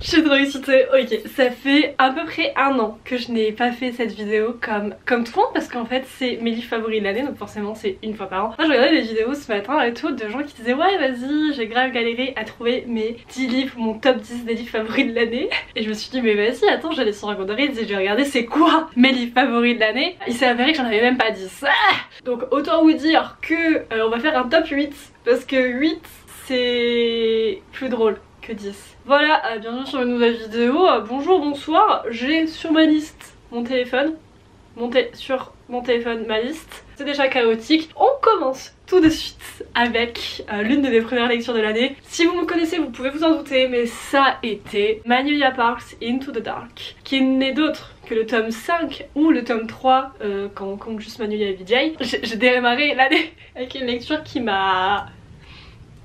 Je suis trop excitée. Ok, ça fait à peu près 1 an que je n'ai pas fait cette vidéo comme tout le monde parce qu'en fait c'est mes livres favoris de l'année, donc forcément c'est une fois par an. Moi je regardais des vidéos ce matin et tout de gens qui disaient ouais vas-y, j'ai grave galéré à trouver mes 10 livres, mon top 10 des livres favoris de l'année. Et je me suis dit mais vas-y attends, j'allais sur Goodreads et j'ai regardé c'est quoi mes livres favoris de l'année. Il s'est avéré que j'en avais même pas 10. Donc autant vous dire que on va faire un top 8 parce que 8 c'est plus drôle que 10. Voilà, bienvenue sur une nouvelle vidéo. Bonjour, bonsoir. J'ai sur ma liste mon téléphone. Sur mon téléphone ma liste. C'est déjà chaotique. On commence tout de suite avec l'une de mes premières lectures de l'année. Si vous me connaissez, vous pouvez vous en douter, mais ça a été Magnolia Parks Into the Dark, qui n'est d'autre que le tome 5 ou le tome 3 quand on compte juste Magnolia et Vijay. J'ai démarré l'année avec une lecture qui m'a...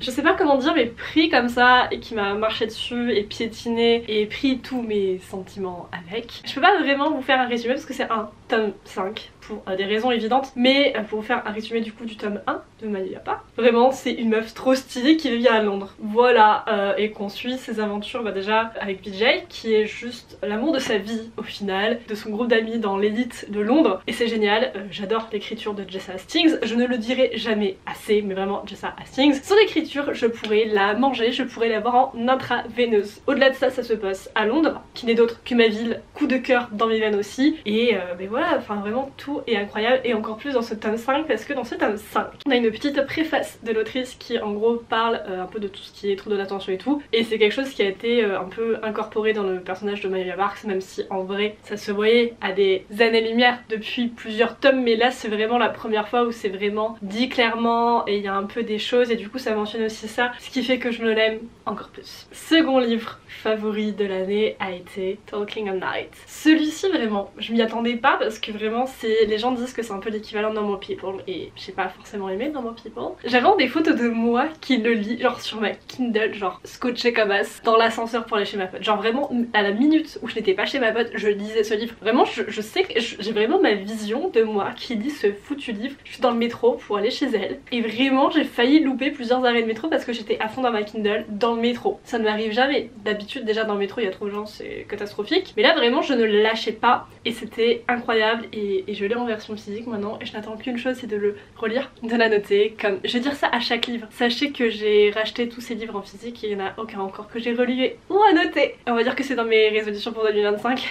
je sais pas comment dire mais pris comme ça et qui m'a marché dessus et piétiné et pris tous mes sentiments avec. Je peux pas vraiment vous faire un résumé parce que c'est un tome 5 pour des raisons évidentes, mais pour vous faire un résumé du coup du tome 1 de Magnolia Parks. Vraiment c'est une meuf trop stylée qui vit à Londres. Voilà, et qu'on suit ses aventures déjà avec Vijay qui est juste l'amour de sa vie au final, de son groupe d'amis dans l'élite de Londres et c'est génial. J'adore l'écriture de Jessa Hastings, je ne le dirai jamais assez mais vraiment Jessa Hastings, son écriture je pourrais la manger, je pourrais la voir en intraveineuse. Au-delà de ça, ça se passe à Londres, qui n'est d'autre que ma ville, coup de cœur dans mes veines aussi. Et ben voilà, enfin vraiment tout est incroyable et encore plus dans ce tome 5 parce que dans ce tome 5, on a une petite préface de l'autrice qui en gros parle un peu de tout ce qui est trouble de l'attention et tout. Et c'est quelque chose qui a été un peu incorporé dans le personnage de Magnolia Parks, même si en vrai ça se voyait à des années-lumière depuis plusieurs tomes, mais là c'est vraiment la première fois où c'est vraiment dit clairement et il y a un peu des choses et du coup ça mentionne aussi ça, ce qui fait que je me l'aime encore plus. Second livre favori de l'année a été Talking at Night. Celui-ci vraiment, je m'y attendais pas parce que vraiment c'est, les gens disent que c'est un peu l'équivalent de Normal People et j'ai pas forcément aimé Normal People. J'ai vraiment des photos de moi qui le lit genre sur ma Kindle, genre scotché comme as dans l'ascenseur pour aller chez ma pote. Genre vraiment à la minute où je n'étais pas chez ma pote, je lisais ce livre. Vraiment je sais que j'ai vraiment ma vision de moi qui lit ce foutu livre. Je suis dans le métro pour aller chez elle et vraiment j'ai failli louper plusieurs arrêts de métro parce que j'étais à fond dans ma Kindle dans le métro. Ça ne m'arrive jamais. D'habitude déjà dans le métro il y a trop de gens, c'est catastrophique. Mais là vraiment je ne lâchais pas et c'était incroyable et je l'ai en version physique maintenant et je n'attends qu'une chose, c'est de le relire, de la noter. Comme je vais dire ça à chaque livre. Sachez que j'ai racheté tous ces livres en physique et il n'y en a aucun encore que j'ai relu ou annoté. On va dire que c'est dans mes résolutions pour 2025.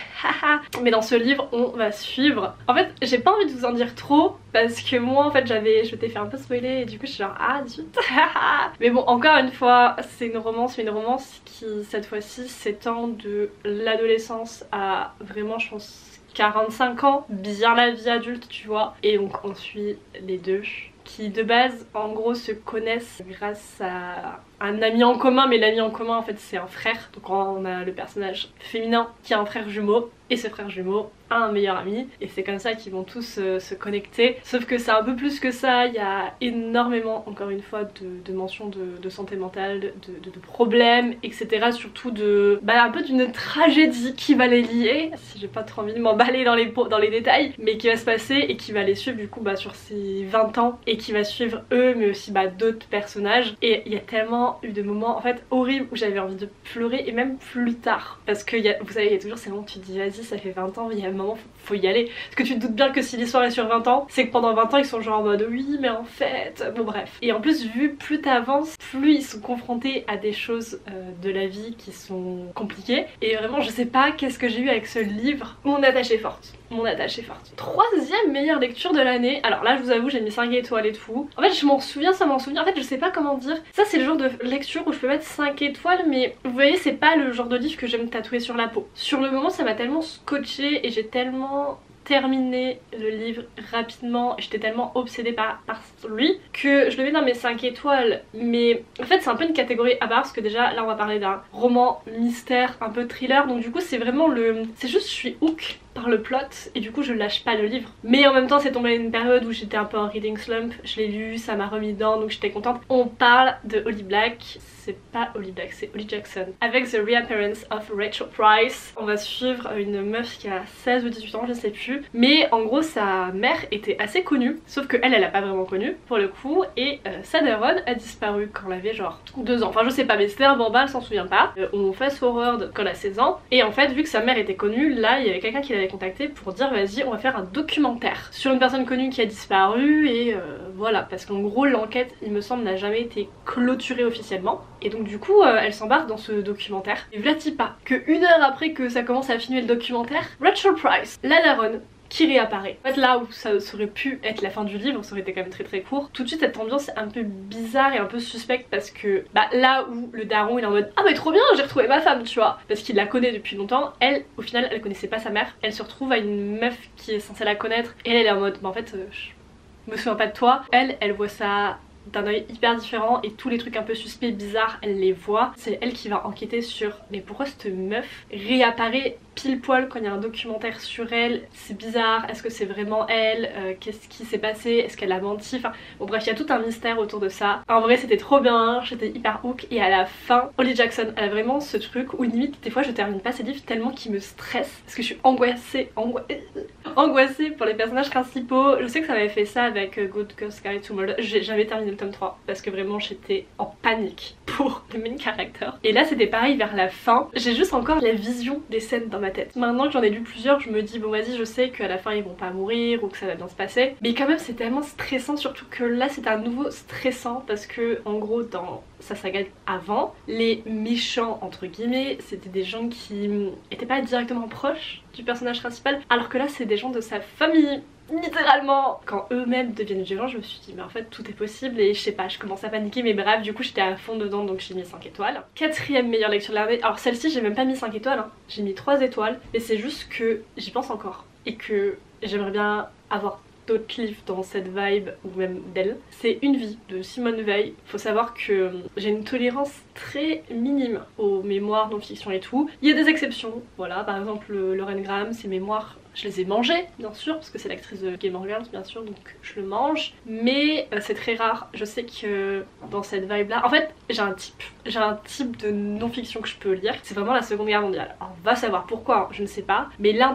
Mais dans ce livre on va suivre. En fait j'ai pas envie de vous en dire trop parce que moi en fait je m'étais fait un peu spoiler et du coup je suis genre ah zut. Mais bon encore une fois c'est une romance, mais une romance qui cette fois-ci s'étend de l'adolescence à vraiment je pense 45 ans, bien la vie adulte tu vois. Et donc on suit les deux qui de base en gros se connaissent grâce à un ami en commun, mais l'ami en commun en fait c'est un frère. Donc on a le personnage féminin qui a un frère jumeau et ce frère jumeau a un meilleur ami et c'est comme ça qu'ils vont tous se connecter. Sauf que c'est un peu plus que ça, il y a énormément encore une fois de mentions de santé mentale, de problèmes etc. Surtout de un peu d'une tragédie qui va les lier, si j'ai pas trop envie de m'emballer dans les détails, mais qui va se passer et qui va les suivre du coup sur ces 20 ans et qui va suivre eux mais aussi d'autres personnages. Et il y a tellement eu de moments en fait horribles où j'avais envie de pleurer et même plus tard parce que vous savez il y a toujours ces moments où tu te dis vas-y ça fait 20 ans, il y a un moment faut y aller parce que tu te doutes bien que si l'histoire est sur 20 ans c'est que pendant 20 ans ils sont genre en mode oui mais en fait bon bref. Et en plus vu plus t'avances plus ils sont confrontés à des choses de la vie qui sont compliquées et vraiment je sais pas qu'est-ce que j'ai eu avec ce livre. Mon attache est forte. Mon attache est forte. Troisième meilleure lecture de l'année. Alors là je vous avoue j'ai mis 5 étoiles et tout. En fait je m'en souviens, ça m'en souvient. En fait je sais pas comment dire. Ça c'est le genre de lecture où je peux mettre 5 étoiles mais vous voyez c'est pas le genre de livre que j'aime tatouer sur la peau. Sur le moment ça m'a tellement scotché et j'ai tellement terminé le livre rapidement, j'étais tellement obsédée par lui que je le mets dans mes 5 étoiles. Mais en fait c'est un peu une catégorie à part parce que déjà là on va parler d'un roman mystère un peu thriller donc du coup c'est vraiment c'est juste je suis hook par le plot et du coup je lâche pas le livre. Mais en même temps c'est tombé une période où j'étais un peu en reading slump, je l'ai lu, ça m'a remis dedans donc j'étais contente. On parle de Holly Black, c'est pas Holly Black, c'est Holly Jackson. Avec The Reappearance of Rachel Price, on va suivre une meuf qui a 16 ou 18 ans, je sais plus. Mais en gros sa mère était assez connue, sauf que elle a pas vraiment connu pour le coup. Et sa daronne a disparu quand elle avait genre 2 ans, enfin je sais pas mais c'était un bambin, elle s'en souvient pas. On fast forward quand elle a 16 ans et en fait vu que sa mère était connue, là il y avait quelqu'un qui l'avait contacté pour dire vas-y on va faire un documentaire sur une personne connue qui a disparu et voilà, parce qu'en gros l'enquête il me semble n'a jamais été clôturée officiellement. Et donc du coup elle s'embarque dans ce documentaire. Et v'là-t-il pas que 1 heure après que ça commence à filmer le documentaire, Rachel Price, la daronne, qui réapparaît. En fait là où ça aurait pu être la fin du livre, ça aurait été quand même très court, tout de suite cette ambiance est un peu bizarre et un peu suspecte parce que bah là où le daron il est en mode ah mais trop bien j'ai retrouvé ma femme tu vois, parce qu'il la connaît depuis longtemps, elle au final elle connaissait pas sa mère, elle se retrouve à une meuf qui est censée la connaître et elle est en mode bah en fait je me souviens pas de toi. Elle voit ça d'un œil hyper différent et tous les trucs un peu suspects, bizarres, elle les voit. C'est elle qui va enquêter sur mais pourquoi cette meuf réapparaît pile poil quand il y a un documentaire sur elle, c'est bizarre, est-ce que c'est vraiment elle, qu'est-ce qui s'est passé, est-ce qu'elle a menti, enfin bon bref il y a tout un mystère autour de ça. En vrai c'était trop bien, j'étais hyper hook et à la fin Holly Jackson elle a vraiment ce truc où limite des fois je termine pas ces livres tellement qu'ils me stressent parce que je suis angoissée pour les personnages principaux. Je sais que ça m'avait fait ça avec Good Ghost Guide to Murder, j'avais terminé le tome 3 parce que vraiment j'étais en panique pour le main character et là c'était pareil vers la fin, j'ai juste encore la vision des scènes dans ma tête. Maintenant que j'en ai lu plusieurs je me dis bon vas-y je sais qu'à la fin ils vont pas mourir ou que ça va bien se passer, mais quand même c'est tellement stressant, surtout que là c'est à nouveau stressant parce que en gros dans sa saga avant, les méchants entre guillemets c'était des gens qui étaient pas directement proches du personnage principal, alors que là c'est des gens de sa famille littéralement. Quand eux-mêmes deviennent violents je me suis dit mais en fait tout est possible et je sais pas, je commence à paniquer mais bref du coup j'étais à fond dedans donc j'ai mis 5 étoiles. 4ème meilleure lecture de l'année, alors celle-ci j'ai même pas mis 5 étoiles hein. J'ai mis 3 étoiles mais c'est juste que j'y pense encore et que j'aimerais bien avoir d'autres livres dans cette vibe ou même d'elle. C'est Une vie de Simone Veil. Faut savoir que j'ai une tolérance très minime aux mémoires non-fiction et tout. Il y a des exceptions, voilà, par exemple Lauren Graham, ses mémoires je les ai mangés bien sûr parce que c'est l'actrice de Game of Thrones bien sûr donc je le mange, mais c'est très rare. Je sais que dans cette vibe là, en fait j'ai un type de non-fiction que je peux lire, c'est vraiment la Seconde Guerre mondiale. Alors on va savoir pourquoi, je ne sais pas, mais l'un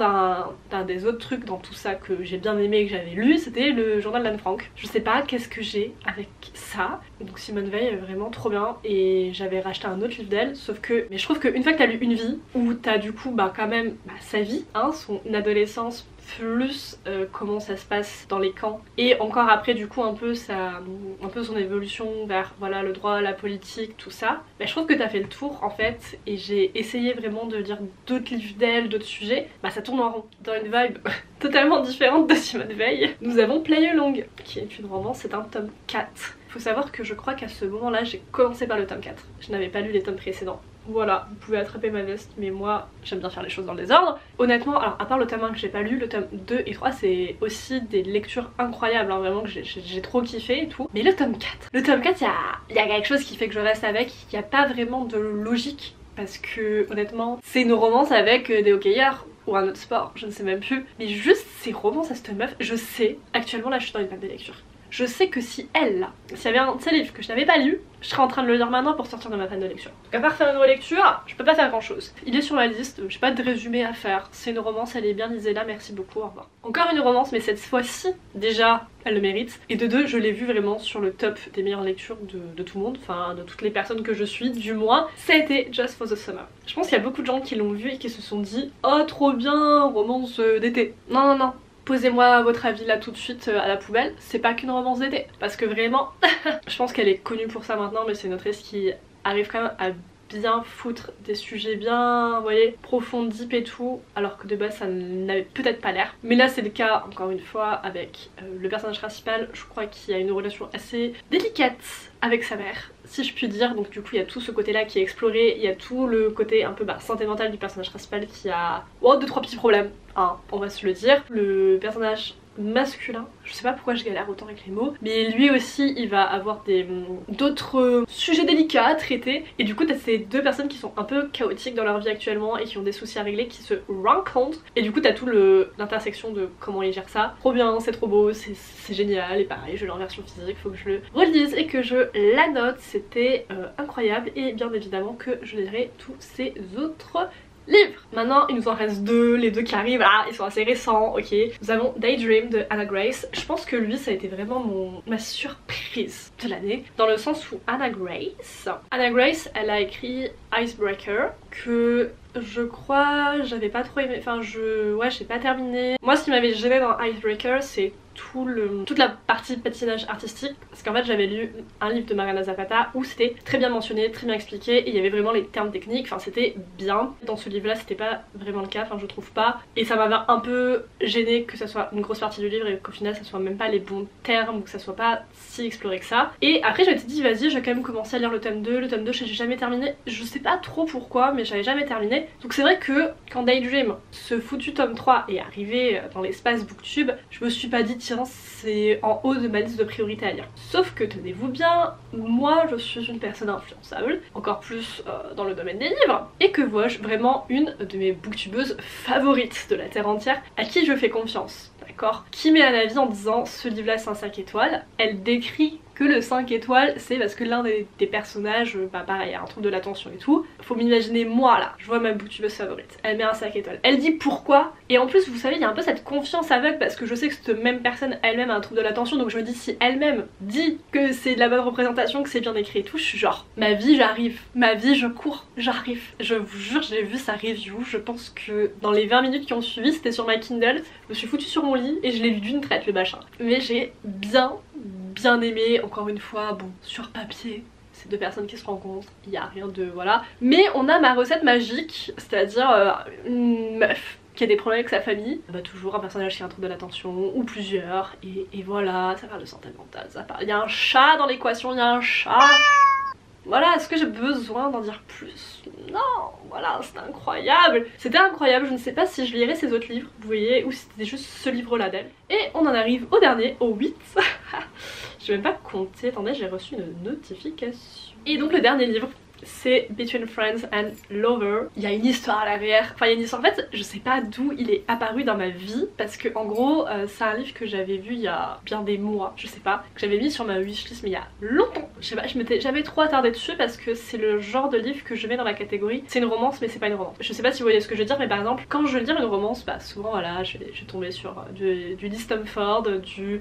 d'un des autres trucs dans tout ça que j'ai bien aimé et que j'avais lu c'était le journal d'Anne Frank. Je sais pas qu'est-ce que j'ai avec ça, donc Simone Veil vraiment trop bien et j'avais racheté un autre livre d'elle, sauf que mais je trouve qu'une fois que t'as lu Une vie où t'as du coup bah quand même sa vie, hein, son adolescence plus comment ça se passe dans les camps et encore après du coup un peu son évolution vers voilà le droit, la politique, tout ça, bah, je trouve que t'as fait le tour en fait et j'ai essayé vraiment de lire d'autres livres d'elle, d'autres sujets, bah ça tourne en rond. Dans une vibe totalement différente de Simone Veil, nous avons Play Along qui est une romance, c'est un tome 4. Faut savoir que je crois qu'à ce moment là j'ai commencé par le tome 4, je n'avais pas lu les tomes précédents. Voilà, vous pouvez attraper ma veste, mais moi j'aime bien faire les choses dans le désordre. Honnêtement, alors à part le tome 1 que j'ai pas lu, le tome 2 et 3 c'est aussi des lectures incroyables, hein, vraiment que j'ai trop kiffé et tout. Mais le tome 4, il y a quelque chose qui fait que je reste avec, il n'y a pas vraiment de logique. Parce que honnêtement, c'est une romance avec des hockeyeurs ou un autre sport, je ne sais même plus. Mais juste ces romances à cette meuf, je sais, actuellement là je suis dans une phase de lecture. Je sais que si elle là, s'il y avait un de ces livres que je n'avais pas lu, je serais en train de le lire maintenant pour sortir de ma fan de lecture. Donc à part faire une relecture, je peux pas faire grand chose. Il est sur ma liste, j'ai pas de résumé à faire. C'est une romance, elle est bien, lisez-la, merci beaucoup, au revoir. Encore une romance, mais cette fois-ci, déjà, elle le mérite. Et de deux, je l'ai vu vraiment sur le top des meilleures lectures de tout le monde, enfin de toutes les personnes que je suis, du moins. Ça a été Just for the Summer. Je pense qu'il y a beaucoup de gens qui l'ont vu et qui se sont dit « Oh trop bien, romance d'été ». Non non non. Posez-moi votre avis là tout de suite à la poubelle, c'est pas qu'une romance d'été. Parce que vraiment, je pense qu'elle est connue pour ça maintenant, mais c'est une autrice qui arrive quand même à bien foutre des sujets bien, vous voyez, profonds, deep et tout, alors que de base ça n'avait peut-être pas l'air. Mais là c'est le cas, encore une fois, avec le personnage principal, je crois qu'il y a une relation assez délicate avec sa mère, si je puis dire. Donc du coup il y a tout ce côté là qui est exploré, il y a tout le côté un peu sentimental du personnage principal qui a 2-3 petits problèmes, hein, on va se le dire. Le personnage masculin. Je sais pas pourquoi je galère autant avec les mots, mais lui aussi il va avoir d'autres sujets délicats à traiter, et du coup t'as ces deux personnes qui sont un peu chaotiques dans leur vie actuellement et qui ont des soucis à régler, qui se rencontrent, et du coup t'as tout l'intersection de comment ils gèrent ça. Trop bien, c'est trop beau, c'est génial, et pareil je l'ai en version physique, faut que je le relise et que je la note. C'était incroyable, et bien évidemment que je lirai tous ces autres livres. Maintenant il nous en reste deux, les deux qui arrivent, ah, ils sont assez récents, ok. Nous avons Daydream de Anna Grace. Je pense que lui ça a été vraiment ma surprise de l'année, dans le sens où Anna Grace elle a écrit Icebreaker, que je crois j'avais pas trop aimé, enfin ouais j'ai pas terminé. Moi ce qui m'avait gêné dans Icebreaker c'est toute la partie patinage artistique, parce qu'en fait j'avais lu un livre de Mariana Zapata où c'était très bien mentionné, très bien expliqué, et il y avait vraiment les termes techniques, enfin c'était bien. Dans ce livre là c'était pas vraiment le cas, enfin je trouve pas, et ça m'avait un peu gêné que ça soit une grosse partie du livre et qu'au final ça soit même pas les bons termes, ou que ça soit pas si exploré que ça. Et après je m'étais dit vas-y je vais quand même commencer à lire le tome 2, le tome 2 j'ai jamais terminé, je sais pas trop pourquoi mais j'avais jamais terminé. Donc c'est vrai que quand Daydream, ce foutu tome 3 est arrivé dans l'espace booktube, je me suis pas dit tiens c'est en haut de ma liste de priorités à lire. Sauf que tenez-vous bien, moi je suis une personne influençable, encore plus dans le domaine des livres, et que vois-je, vraiment une de mes booktubeuses favorites de la terre entière, à qui je fais confiance, d'accord, qui met un avis en disant ce livre là c'est un 5 étoiles, elle décrit que le 5 étoiles c'est parce que l'un des personnages, bah pareil, a un trouble de l'attention et tout. Faut m'imaginer moi là, je vois ma booktubeuse favorite, elle met un 5 étoiles, elle dit pourquoi, et en plus vous savez il y a un peu cette confiance aveugle parce que je sais que cette même personne elle-même a un trouble de l'attention, donc je me dis si elle-même dit que c'est de la bonne représentation, que c'est bien écrit et tout, je suis genre ma vie j'arrive, ma vie je cours, j'arrive. Je vous jure j'ai vu sa review, je pense que dans les 20 minutes qui ont suivi c'était sur ma Kindle, je me suis foutue sur mon lit et je l'ai lu d'une traite le machin. Mais j'ai bien aimé, encore une fois, bon, sur papier, c'est deux personnes qui se rencontrent, il y a rien de voilà. Mais on a ma recette magique, c'est-à-dire une meuf qui a des problèmes avec sa famille, bah toujours un personnage qui a un trouble de l'attention, ou plusieurs, et voilà, ça parle de santé mentale, ça parle... Il y a un chat dans l'équation, il y a un chat. Voilà, est-ce que j'ai besoin d'en dire plus? Non, voilà, c'était incroyable. C'était incroyable, je ne sais pas si je lirai ses autres livres, vous voyez, ou si c'était juste ce livre-là d'elle. Et on en arrive au dernier, au 8. Je vais même pas compter, attendez, j'ai reçu une notification. Et donc le dernier livre, c'est Between Friends and Lover. Il y a une histoire à l'arrière, enfin il y a une histoire, en fait je sais pas d'où il est apparu dans ma vie, parce que en gros c'est un livre que j'avais vu il y a bien des mois, je sais pas, que j'avais mis sur ma wishlist mais il y a longtemps. Je sais pas, je m'étais jamais trop attardée dessus parce que c'est le genre de livre que je mets dans la catégorie c'est une romance mais c'est pas une romance. Je sais pas si vous voyez ce que je veux dire, mais par exemple quand je veux dire une romance, bah souvent voilà je vais tomber sur du Lee Stamford,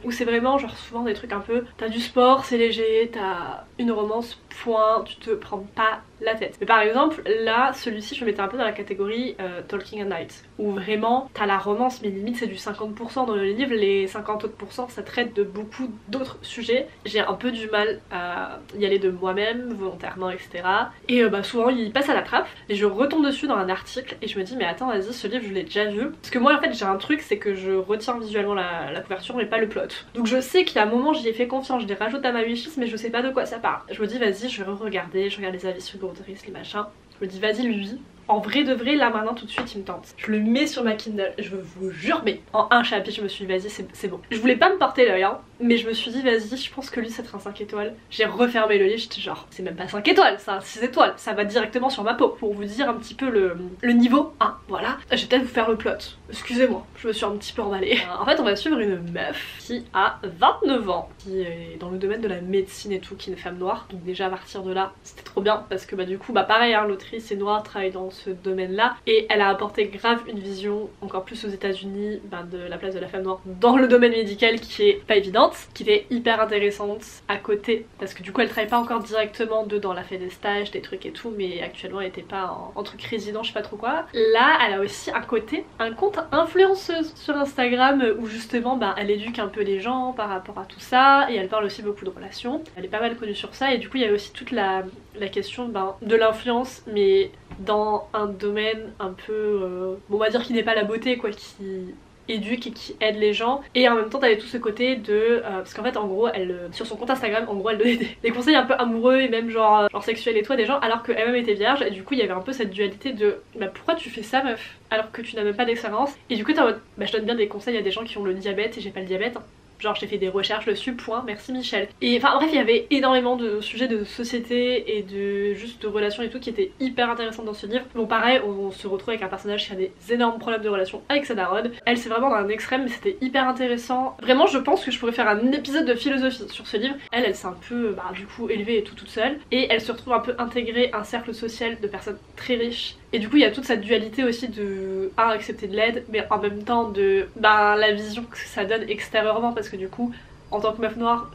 où c'est vraiment genre souvent des trucs un peu, t'as du sport, c'est léger, t'as une romance point, tu te prends pas la tête. Mais par exemple là celui-ci je le mettais un peu dans la catégorie Talking at Night, où vraiment t'as la romance mais limite c'est du 50% dans le livre, les 50 autres pourcents ça traite de beaucoup d'autres sujets. J'ai un peu du mal à y aller de moi-même volontairement etc, et bah souvent il passe à la trappe et je retombe dessus dans un article et je me dis mais attends vas-y ce livre je l'ai déjà vu, parce que moi en fait j'ai un truc, c'est que je retiens visuellement la couverture mais pas le plot, donc je sais qu'il y a un moment j'y ai fait confiance, je les rajoute à ma wishlist mais je sais pas de quoi ça parle. Je me dis vas-y je vais re-regarder, je regarde les avis sur Goodreads, les machins, je me dis vas-y lui, en vrai de vrai là maintenant tout de suite il me tente. Je le mets sur ma Kindle, je vous jure mais en un chapitre je me suis dit vas-y c'est bon. Je voulais pas me porter l'œil hein, mais je me suis dit vas-y je pense que lui c'est un 5 étoiles. J'ai refermé le livre, j'étais genre c'est même pas 5 étoiles, c'est un 6 étoiles, ça va directement sur ma peau, pour vous dire un petit peu le niveau 1, voilà. Je vais peut-être vous faire le plot, excusez-moi, je me suis un petit peu emballée. En fait on va suivre une meuf qui a 29 ans, qui est dans le domaine de la médecine et tout, qui est une femme noire, donc déjà à partir de là c'était trop bien parce que bah du coup bah pareil hein, l'autrice est noire, travaille dans ce domaine là et elle a apporté grave une vision encore plus aux États-Unis bah, de la place de la femme noire dans le domaine médical, qui est pas évidente, qui était hyper intéressante à côté parce que du coup elle travaille pas encore directement dedans, elle a fait des stages, des trucs et tout, mais actuellement elle était pas en truc résident, je sais pas trop quoi. Là elle a aussi un côté, un compte influenceuse sur Instagram où justement bah, elle éduque un peu les gens par rapport à tout ça, et elle parle aussi beaucoup de relations, elle est pas mal connue sur ça, et du coup il y a aussi toute la question ben, de l'influence mais dans un domaine un peu bon, on va dire qui n'est pas la beauté quoi, qui éduque et qui aide les gens, et en même temps t'avais tout ce côté de parce qu'en fait en gros elle sur son compte Instagram en gros elle donnait des conseils un peu amoureux et même genre sexuels et tout à des gens alors qu'elle-même était vierge, et du coup il y avait un peu cette dualité de bah pourquoi tu fais ça meuf alors que tu n'as même pas d'expérience, et du coup t'es en mode bah je donne bien des conseils à des gens qui ont le diabète et j'ai pas le diabète, hein. Genre j'ai fait des recherches dessus, point, merci Michel. Et enfin bref, il y avait énormément de sujets de société et de juste de relations et tout qui étaient hyper intéressantes dans ce livre. Bon pareil, on se retrouve avec un personnage qui a des énormes problèmes de relations avec sa daronne. Elle c'est vraiment dans un extrême mais c'était hyper intéressant. Vraiment je pense que je pourrais faire un épisode de philosophie sur ce livre. Elle s'est un peu bah du coup élevée et tout toute seule. Et elle se retrouve un peu intégrée à un cercle social de personnes très riches. Et du coup il y a toute cette dualité aussi de accepter de l'aide mais en même temps de la vision que ça donne extérieurement, parce que du coup en tant que meuf noire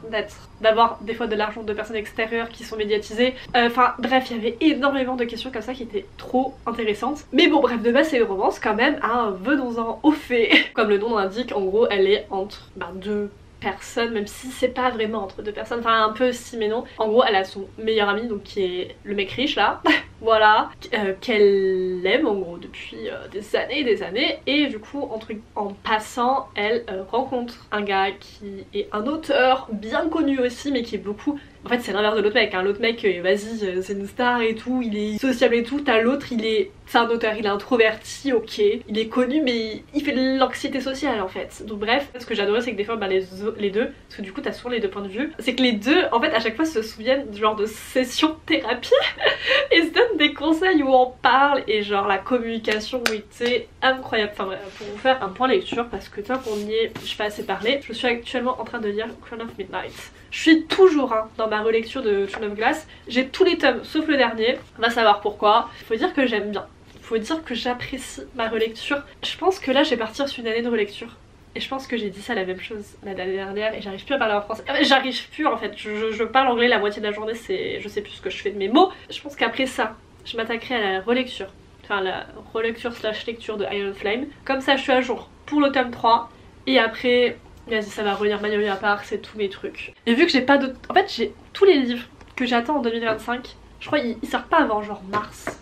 d'avoir des fois de l'argent de personnes extérieures qui sont médiatisées, enfin bref il y avait énormément de questions comme ça qui étaient trop intéressantes. Mais bon bref, de base c'est une romance quand même, hein, venons-en aux faits. Comme le nom l'indique, en gros elle est entre deux personnes, même si c'est pas vraiment entre deux personnes, enfin un peu si mais non. En gros elle a son meilleur ami donc qui est le mec riche là voilà, qu'elle aime en gros depuis des années, et du coup en passant elle rencontre un gars qui est un auteur bien connu aussi mais qui est beaucoup, en fait c'est l'inverse de l'autre mec, hein. L'autre mec vas-y c'est une star et tout, il est sociable et tout, t'as l'autre c'est un auteur, il est introverti, ok, il est connu mais il fait de l'anxiété sociale en fait. Donc bref, ce que j'adorais c'est que des fois les deux, parce que du coup t'as souvent les deux points de vue, c'est que les deux en fait à chaque fois se souviennent du genre de session thérapie et se donnent des conseils où on parle, et genre la communication était incroyable. Enfin bref, pour vous faire un point lecture, parce que tant qu'on y est, je pas assez parlé, je suis actuellement en train de lire Crown of Midnight. Je suis toujours dans ma relecture de Throne of Glass, j'ai tous les tomes sauf le dernier, on va savoir pourquoi. Faut dire que j'aime bien, faut dire que j'apprécie ma relecture. Je pense que là je vais partir sur une année de relecture. Et je pense que j'ai dit ça la même chose l'année dernière et j'arrive plus à parler en français. J'arrive plus en fait, je parle anglais la moitié de la journée, je sais plus ce que je fais de mes mots. Je pense qu'après ça, je m'attaquerai à la relecture. Enfin la relecture slash lecture de Iron Flame. Comme ça je suis à jour pour le tome 3. Et après, vas-y ça va revenir Magnolia à part, c'est tous mes trucs. Et vu que j'ai pas d'autres... En fait j'ai tous les livres que j'attends en 2025. Je crois qu'ils sortent pas avant genre mars.